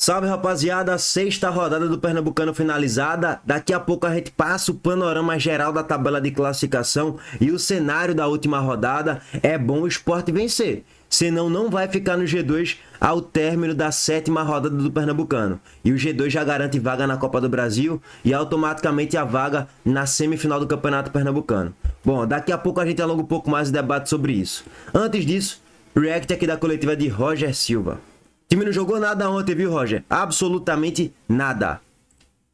Salve, rapaziada, sexta rodada do Pernambucano finalizada. Daqui a pouco a gente passa o panorama geral da tabela de classificação e o cenário da última rodada. É bom o Sport vencer, senão não vai ficar no G2 ao término da sétima rodada do Pernambucano. E o G2 já garante vaga na Copa do Brasil e automaticamente a vaga na semifinal do Campeonato Pernambucano. Bom, daqui a pouco a gente alonga um pouco mais o debate sobre isso. Antes disso, react aqui da coletiva de Roger Silva. O time não jogou nada ontem, viu, Roger? Absolutamente nada.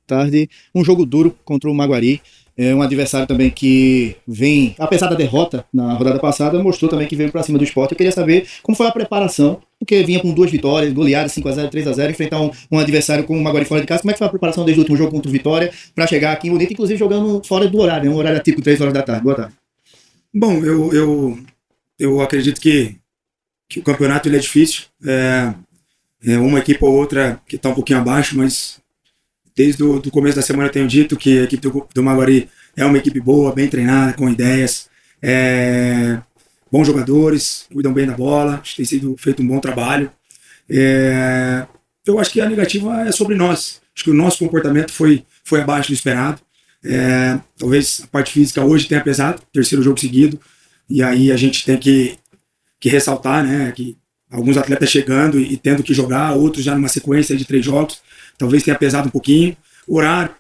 Tarde, um jogo duro contra o Maguari. É um adversário também que vem, apesar da derrota na rodada passada, mostrou também que veio para cima do Sport. Eu queria saber como foi a preparação, porque vinha com 2 vitórias, goleadas, 5-0, 3-0, enfrentar um adversário como o Maguari fora de casa. Como é que foi a preparação desde o último jogo contra o Vitória para chegar aqui em Bonito, inclusive jogando fora do horário, um horário atípico, 3 horas da tarde. Boa tarde. Bom, eu acredito que o campeonato ele é difícil. É uma equipe ou outra que está um pouquinho abaixo, mas desde o começo da semana eu tenho dito que a equipe do Maguari é uma equipe boa, bem treinada, com ideias, bons jogadores, cuidam bem da bola, acho que tem sido feito um bom trabalho. Eu acho que a negativa é sobre nós. Acho que o nosso comportamento foi abaixo do esperado. Talvez a parte física hoje tenha pesado, terceiro jogo seguido, e aí a gente tem que ressaltar, né, que alguns atletas chegando e tendo que jogar, outros já numa sequência de 3 jogos, talvez tenha pesado um pouquinho. O horário.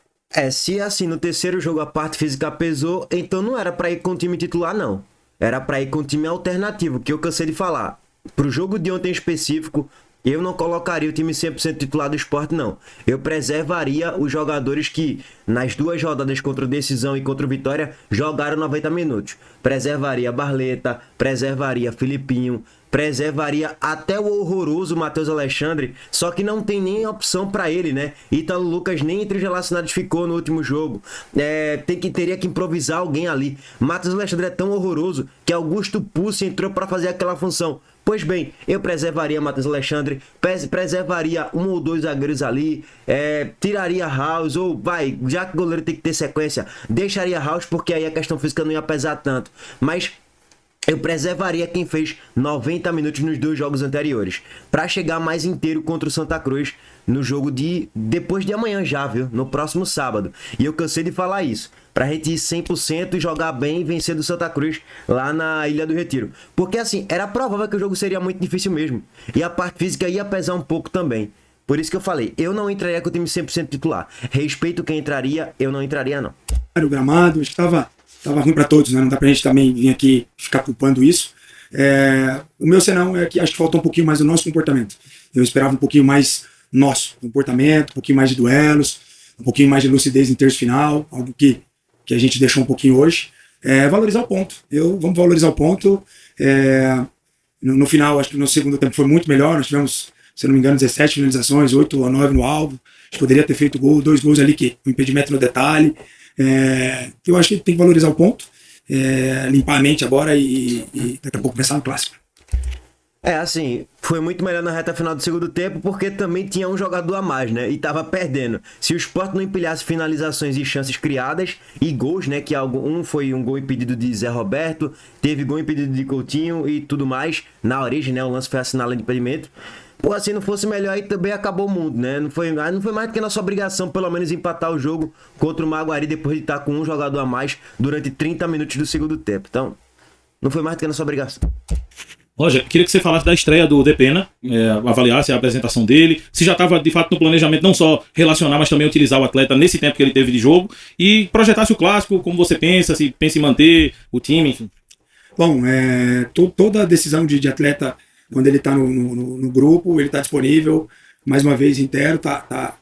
Se assim no terceiro jogo a parte física pesou, então não era pra ir com o time titular, não. Era pra ir com o time alternativo, que eu cansei de falar. Pro jogo de ontem em específico, eu não colocaria o time 100% titular do Sport, não. Eu preservaria os jogadores que, nas 2 rodadas contra o Decisão e contra o Vitória, jogaram 90 minutos. Preservaria Barleta, preservaria Filipinho, preservaria até o horroroso Matheus Alexandre, só que não tem nem opção pra ele, né? Ítalo Lucas nem entre os relacionados ficou no último jogo. Teria que improvisar alguém ali. Matheus Alexandre é tão horroroso que Augusto Pussi entrou pra fazer aquela função. Pois bem, eu preservaria Matheus Alexandre, preservaria 1 ou 2 zagueiros ali, tiraria House, ou já que o goleiro tem que ter sequência, deixaria House, porque aí a questão física não ia pesar tanto. Mas eu preservaria quem fez 90 minutos nos 2 jogos anteriores, para chegar mais inteiro contra o Santa Cruz no jogo de depois de amanhã já, viu? No próximo sábado. E eu cansei de falar isso, pra gente ir 100% e jogar bem e vencer do Santa Cruz lá na Ilha do Retiro. Porque assim, era provável que o jogo seria muito difícil mesmo, e a parte física ia pesar um pouco também. Por isso que eu falei, eu não entraria com o time 100% titular. Respeito quem entraria, eu não entraria não. O gramado, acho que tava ruim para todos, né? Não dá pra gente também vir aqui ficar culpando isso. O meu senão é que acho que faltou um pouquinho mais do nosso comportamento. Eu esperava um pouquinho mais nosso comportamento, um pouquinho mais de duelos, um pouquinho mais de lucidez em terço final, algo que a gente deixou um pouquinho hoje. Valorizar o ponto. Vamos valorizar o ponto. No final, acho que no segundo tempo foi muito melhor. Nós tivemos, se não me engano, 17 finalizações, 8 ou 9 no alvo. A gente poderia ter feito 2 gols ali, que o impedimento no detalhe. Eu acho que tem que valorizar o ponto, limpar a mente agora e daqui a pouco pensar no clássico. Assim, foi muito melhor na reta final do segundo tempo, porque também tinha um jogador a mais, né? E tava perdendo. Se o Sport não empilhasse finalizações e chances criadas, e gols, né? Que foi um gol impedido de Zé Roberto, teve gol impedido de Coutinho e tudo mais. Na origem, né? O lance foi assinalado de impedimento. Pô, se não fosse melhor, aí também acabou o mundo, né? Não foi mais do que nossa obrigação, pelo menos, empatar o jogo contra o Maguari depois de estar com um jogador a mais durante 30 minutos do segundo tempo. Então, não foi mais do que nossa obrigação. Roger, queria que você falasse da estreia do Depena, avaliasse a apresentação dele, se já estava de fato no planejamento não só relacionar, mas também utilizar o atleta nesse tempo que ele teve de jogo, e projetasse o clássico, como você pensa, se pensa em manter o time, enfim. Bom, toda a decisão de atleta, quando ele está no grupo, ele está disponível, mais uma vez inteiro, está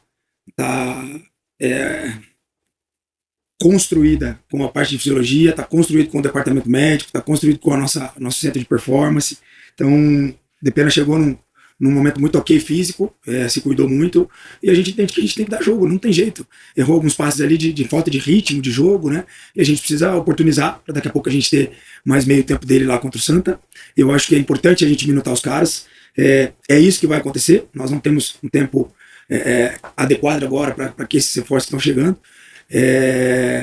construída com a parte de fisiologia, está construído com o departamento médico, está construído com nosso centro de performance. Então, Depena chegou num momento muito ok físico, se cuidou muito, e a gente entende que a gente tem que dar jogo, não tem jeito. Errou alguns passes ali de falta de ritmo de jogo, né? E a gente precisa oportunizar para daqui a pouco a gente ter mais meio tempo dele lá contra o Santa. Eu acho que é importante a gente minutar os caras. É isso que vai acontecer. Nós não temos um tempo adequado agora para que esses reforços estão chegando.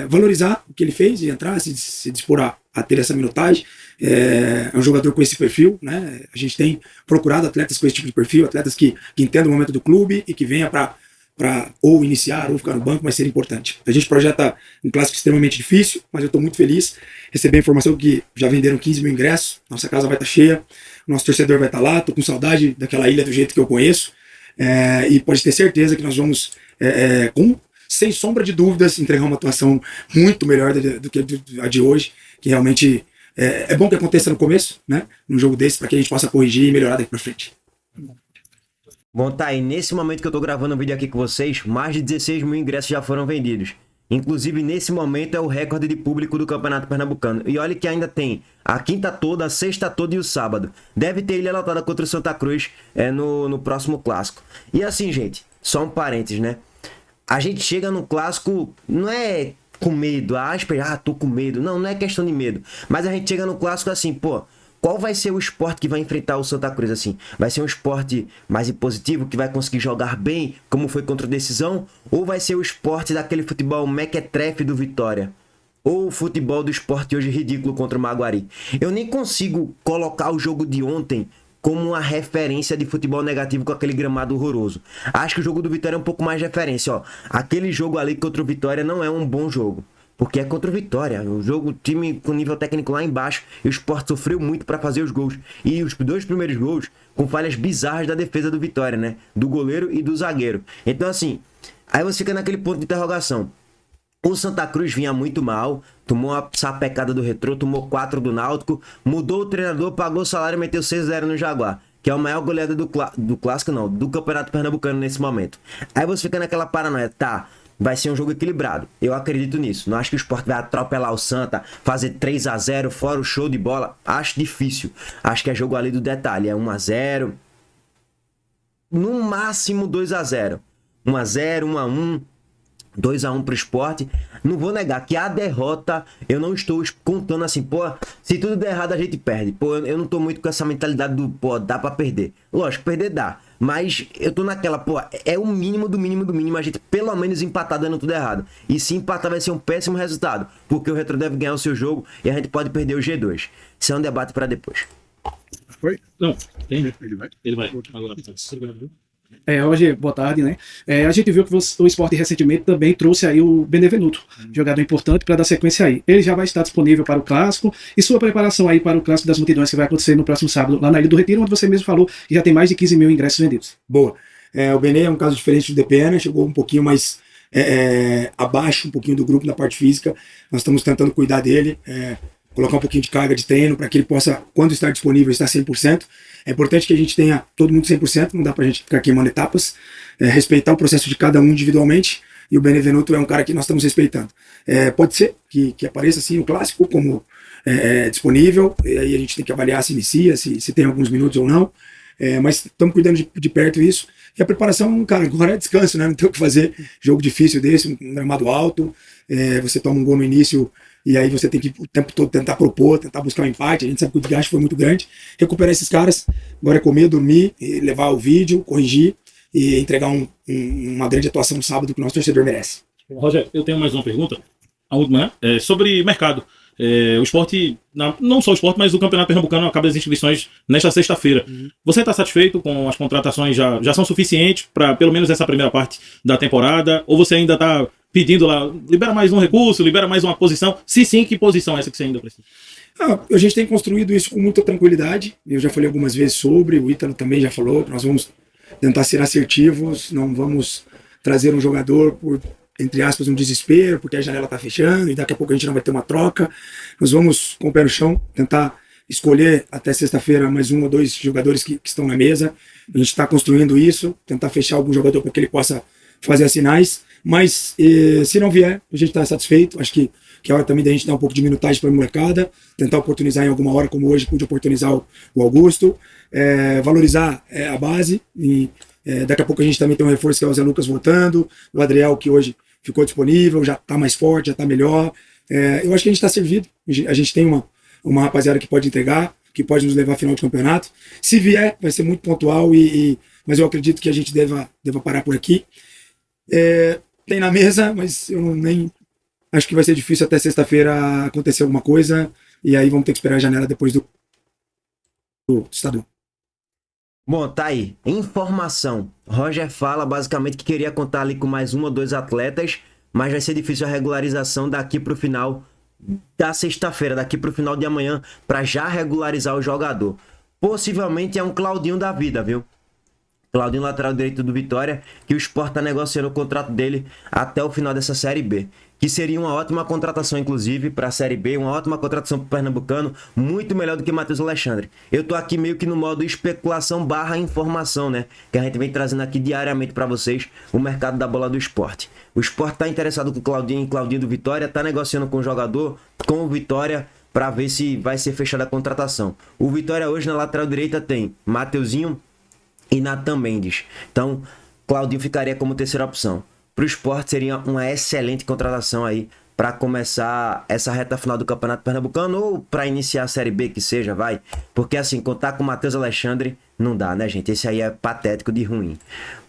Valorizar o que ele fez e entrar, se dispor a a ter essa minutagem. É um jogador com esse perfil, né? A gente tem procurado atletas com esse tipo de perfil, atletas que entendam o momento do clube e que venha para ou iniciar ou ficar no banco, mas ser importante. A gente projeta um clássico extremamente difícil, mas eu estou muito feliz. Recebi a informação que já venderam 15 mil ingressos, nossa casa vai estar cheia, nosso torcedor vai estar lá, estou com saudade daquela ilha do jeito que eu conheço, e pode ter certeza que nós vamos, sem sombra de dúvidas, entregar uma atuação muito melhor do que a de hoje, que realmente é bom que aconteça no começo, né, num jogo desse, para que a gente possa corrigir e melhorar daqui para frente. Bom, tá aí, nesse momento que eu tô gravando o vídeo aqui com vocês, mais de 16 mil ingressos já foram vendidos. Inclusive, nesse momento é o recorde de público do Campeonato Pernambucano. E olha que ainda tem a quinta toda, a sexta toda e o sábado. Deve ter ilha lotada contra o Santa Cruz no próximo clássico. E assim, gente, só um parênteses, né? A gente chega no clássico, não é com medo, tô com medo. Não é questão de medo. Mas a gente chega no clássico assim, pô, qual vai ser o esporte que vai enfrentar o Santa Cruz assim? Vai ser um esporte mais impositivo, que vai conseguir jogar bem, como foi contra o Decisão? Ou vai ser o esporte daquele futebol mequetrefe do Vitória? Ou o futebol do esporte hoje ridículo contra o Maguari? Eu nem consigo colocar o jogo de ontem como uma referência de futebol negativo com aquele gramado horroroso. Acho que o jogo do Vitória é um pouco mais de referência, ó. Aquele jogo ali contra o Vitória não é um bom jogo. Porque é contra o Vitória. O time com nível técnico lá embaixo. E o Sport sofreu muito para fazer os gols. E os dois primeiros gols com falhas bizarras da defesa do Vitória, né? Do goleiro e do zagueiro. Então, assim, aí você fica naquele ponto de interrogação. O Santa Cruz vinha muito mal. Tomou a sapecada do Retrô. Tomou 4 do Náutico. Mudou o treinador, pagou o salário e meteu 6-0 no Jaguar. Que é o maior goleador do clássico, não. Do Campeonato Pernambucano nesse momento. Aí você fica naquela paranoia. Tá, vai ser um jogo equilibrado. Eu acredito nisso. Não acho que o Sport vai atropelar o Santa, fazer 3-0, fora o show de bola. Acho difícil. Acho que é jogo ali do detalhe. É 1-0. No máximo 2-0. 1-0, 1-1. 2-1 pro Sport. Não vou negar que a derrota, eu não estou contando assim, pô, se tudo der errado a gente perde. Pô, eu não tô muito com essa mentalidade do, pô, dá pra perder. Lógico, perder dá. Mas eu tô naquela, pô, é o mínimo do mínimo do mínimo a gente pelo menos empatar dando tudo errado. E se empatar vai ser um péssimo resultado, porque o Retro deve ganhar o seu jogo e a gente pode perder o G2. Isso é um debate pra depois. Foi? Não, tem. Ele vai. Agora. Roger, boa tarde, né? A gente viu que o Sport recentemente também trouxe aí o Benevenuto, jogador importante para dar sequência aí. Ele já vai estar disponível para o clássico e sua preparação aí para o clássico das multidões que vai acontecer no próximo sábado lá na Ilha do Retiro, onde você mesmo falou que já tem mais de 15 mil ingressos vendidos. Boa. O Benê é um caso diferente do DPN, chegou um pouquinho mais abaixo, um pouquinho do grupo na parte física. Nós estamos tentando cuidar dele, colocar um pouquinho de carga de treino para que ele possa, quando estar disponível, estar 100%. É importante que a gente tenha todo mundo 100%, não dá pra gente ficar queimando etapas, respeitar o processo de cada um individualmente, e o Benevenuto é um cara que nós estamos respeitando. Pode ser que apareça assim o clássico como disponível, e aí a gente tem que avaliar se inicia, se tem alguns minutos ou não, mas estamos cuidando de perto isso. E a preparação, cara, agora é descanso, né? Não tem o que fazer. Jogo difícil desse, um gramado alto, você toma um gol no início, e aí você tem que o tempo todo tentar propor, tentar buscar um empate. A gente sabe que o desgaste foi muito grande. Recuperar esses caras, agora é comer, dormir, levar o vídeo, corrigir e entregar uma grande atuação no sábado que o nosso torcedor merece. Roger, eu tenho mais uma pergunta, a última, né? Sobre mercado. O esporte, não só o esporte, mas o Campeonato Pernambucano acaba as inscrições nesta sexta-feira. Você está satisfeito com as contratações? Já são suficientes para pelo menos essa primeira parte da temporada? Ou você ainda está pedindo lá, libera mais um recurso, libera mais uma posição? Se sim, que posição é essa que você ainda precisa? A gente tem construído isso com muita tranquilidade. Eu já falei algumas vezes sobre, o Ítalo também já falou, nós vamos tentar ser assertivos, não vamos trazer um jogador por, entre aspas, um desespero, porque a janela está fechando e daqui a pouco a gente não vai ter uma troca. Nós vamos, com o pé no chão, tentar escolher até sexta-feira mais 1 ou 2 jogadores que estão na mesa. A gente está construindo isso, tentar fechar algum jogador para que ele possa fazer as sinais, mas se não vier, a gente está satisfeito. Acho que é hora também da gente dar um pouco de minutagem para a molecada, tentar oportunizar em alguma hora, como hoje pude oportunizar o Augusto, valorizar a base, e daqui a pouco a gente também tem um reforço que é o Zé Lucas voltando, o Adriel que hoje ficou disponível, já está mais forte, já está melhor. Eu acho que a gente está servido, a gente tem uma rapaziada que pode entregar, que pode nos levar à final de campeonato. Se vier, vai ser muito pontual, mas eu acredito que a gente deva parar por aqui. Tem na mesa, mas eu nem acho que vai ser difícil até sexta-feira acontecer alguma coisa. e aí vamos ter que esperar a janela depois do estadual. Bom, tá aí. Informação. Roger fala basicamente que queria contar ali com mais 1 ou 2 atletas, mas vai ser difícil a regularização daqui pro final da sexta-feira, daqui pro final de amanhã, para já regularizar o jogador. Possivelmente é um Claudinho da vida, viu? Claudinho, lateral direito do Vitória, que o Sport tá negociando o contrato dele até o final dessa Série B. Que seria uma ótima contratação, inclusive, para a Série B, uma ótima contratação para o Pernambucano, muito melhor do que Matheus Alexandre. Eu tô aqui meio que no modo especulação / informação, né? Que a gente vem trazendo aqui diariamente para vocês o mercado da bola do Sport. O Sport tá interessado com o Claudinho do Vitória, tá negociando com o jogador, com o Vitória, para ver se vai ser fechada a contratação. O Vitória hoje na lateral direita tem Mateuzinho e Natan Mendes. Então, Claudinho ficaria como terceira opção. Para o Sport seria uma excelente contratação aí para começar essa reta final do Campeonato Pernambucano ou para iniciar a Série B, que seja, vai. Porque assim, contar com o Matheus Alexandre não dá, né, gente? Esse aí é patético de ruim.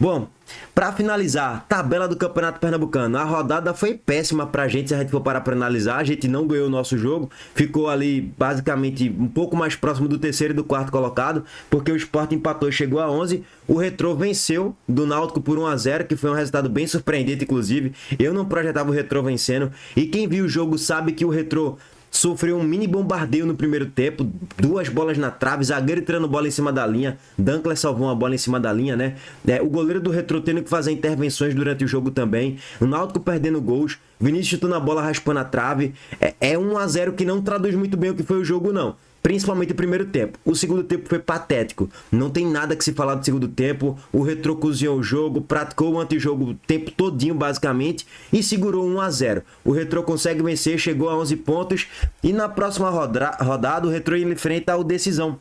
Bom, para finalizar, tabela do Campeonato Pernambucano. A rodada foi péssima pra gente, se a gente for parar para analisar. A gente não ganhou o nosso jogo, ficou ali basicamente um pouco mais próximo do terceiro e do quarto colocado, porque o Sport empatou e chegou a 11. O Retrô venceu do Náutico por 1-0, que foi um resultado bem surpreendente, inclusive. Eu não projetava o Retrô vencendo, e quem viu o jogo sabe que o Retrô sofreu um mini bombardeio no primeiro tempo, 2 bolas na trave, zagueiro tirando bola em cima da linha, Dankler salvou uma bola em cima da linha, né? O goleiro do Retrô tendo que fazer intervenções durante o jogo também, o Náutico perdendo gols, Vinícius chutando a bola, raspando a trave. É 1-0 que não traduz muito bem o que foi o jogo, não. Principalmente o primeiro tempo. O segundo tempo foi patético. Não tem nada que se falar do segundo tempo. O Retrô cozinhou o jogo, praticou o antijogo o tempo todinho, basicamente, e segurou 1-0. O Retrô consegue vencer, chegou a 11 pontos. E na próxima rodada, o Retrô enfrenta o Decisão.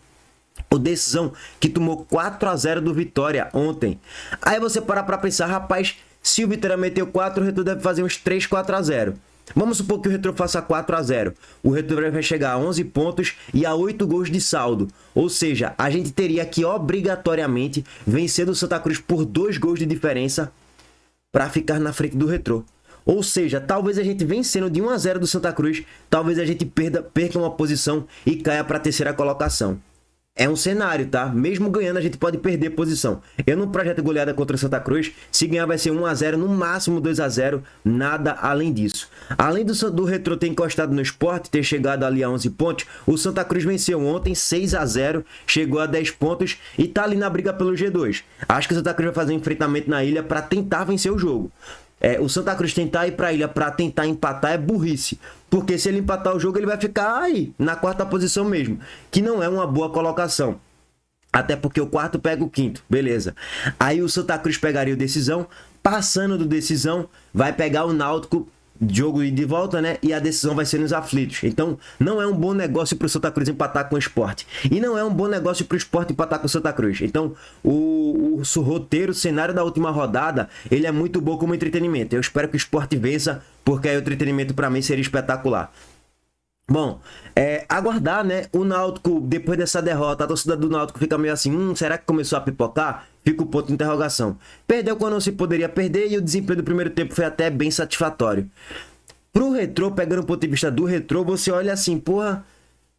O Decisão que tomou 4-0 do Vitória ontem. Aí você para pra pensar, rapaz, se o Vitória meteu 4, o Retrô deve fazer uns 3-4-0. Vamos supor que o Retrô faça 4-0. O Retrô vai chegar a 11 pontos e a 8 gols de saldo. Ou seja, a gente teria que obrigatoriamente vencer do Santa Cruz por 2 gols de diferença para ficar na frente do Retrô. Ou seja, talvez a gente vencendo de 1-0 do Santa Cruz, talvez a gente perca uma posição e caia para a terceira colocação. É um cenário, tá? Mesmo ganhando, a gente pode perder posição. Eu não projeto goleada contra o Santa Cruz. Se ganhar, vai ser 1-0, no máximo 2-0. Nada além disso. Além do Retrô ter encostado no Sport, ter chegado ali a 11 pontos, o Santa Cruz venceu ontem 6-0, chegou a 10 pontos e tá ali na briga pelo G2. Acho que o Santa Cruz vai fazer um enfrentamento na ilha para tentar vencer o jogo. O Santa Cruz tentar ir para a ilha para tentar empatar é burrice. Porque se ele empatar o jogo, ele vai ficar aí, na 4ª posição mesmo. Que não é uma boa colocação. Até porque o quarto pega o quinto, beleza. Aí o Santa Cruz pegaria o Decisão. Passando do Decisão, vai pegar o Náutico, jogo de volta, né? E a Decisão vai ser nos aflitos. Então, não é um bom negócio para o Santa Cruz empatar com o Sport. E não é um bom negócio para o Sport empatar com o Santa Cruz. Então, o roteiro, o cenário da última rodada, ele é muito bom como entretenimento. Eu espero que o Sport vença, porque aí o entretenimento para mim seria espetacular. Bom, aguardar, né? O Náutico, depois dessa derrota, a torcida do Náutico fica meio assim, será que começou a pipocar? Fica o ponto de interrogação. Perdeu quando não se poderia perder e o desempenho do primeiro tempo foi até bem satisfatório. Pro Retrô, pegando o ponto de vista do Retrô, você olha assim, porra,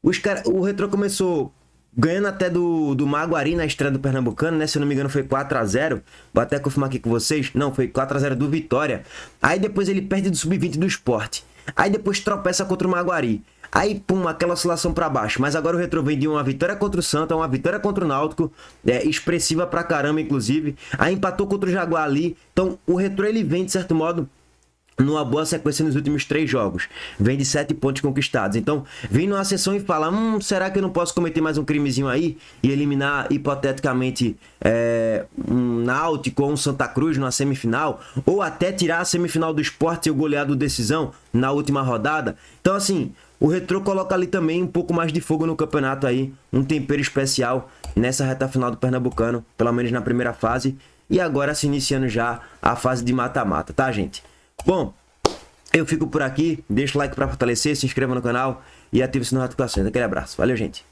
o Retrô começou ganhando até do Maguari na estreia do Pernambucano, né? Se eu não me engano foi 4-0. Vou até confirmar aqui com vocês. Não, foi 4-0 do Vitória. Aí depois ele perde do Sub-20 do Sport. Aí depois tropeça contra o Maguari. Aí, pum, aquela oscilação para baixo. Mas agora o Retrô vem de uma vitória contra o Santa, uma vitória contra o Náutico, expressiva pra caramba, inclusive. Aí empatou contra o Jaguar ali. Então, o Retrô, ele vem, de certo modo, numa boa sequência nos últimos 3 jogos. Vem de 7 pontos conquistados. Então, vem numa sessão e fala, será que eu não posso cometer mais um crimezinho aí? E eliminar, hipoteticamente, um Náutico ou um Santa Cruz numa semifinal? Ou até tirar a semifinal do Sport e o goleado Decisão na última rodada? Então, assim, o Retrô coloca ali também um pouco mais de fogo no campeonato aí. Um tempero especial nessa reta final do Pernambucano. Pelo menos na primeira fase. E agora se iniciando já a fase de mata-mata, tá, gente? Bom, eu fico por aqui, deixa o like para fortalecer, se inscreva no canal e ative o sininho de notificações. Aquele abraço, valeu, gente!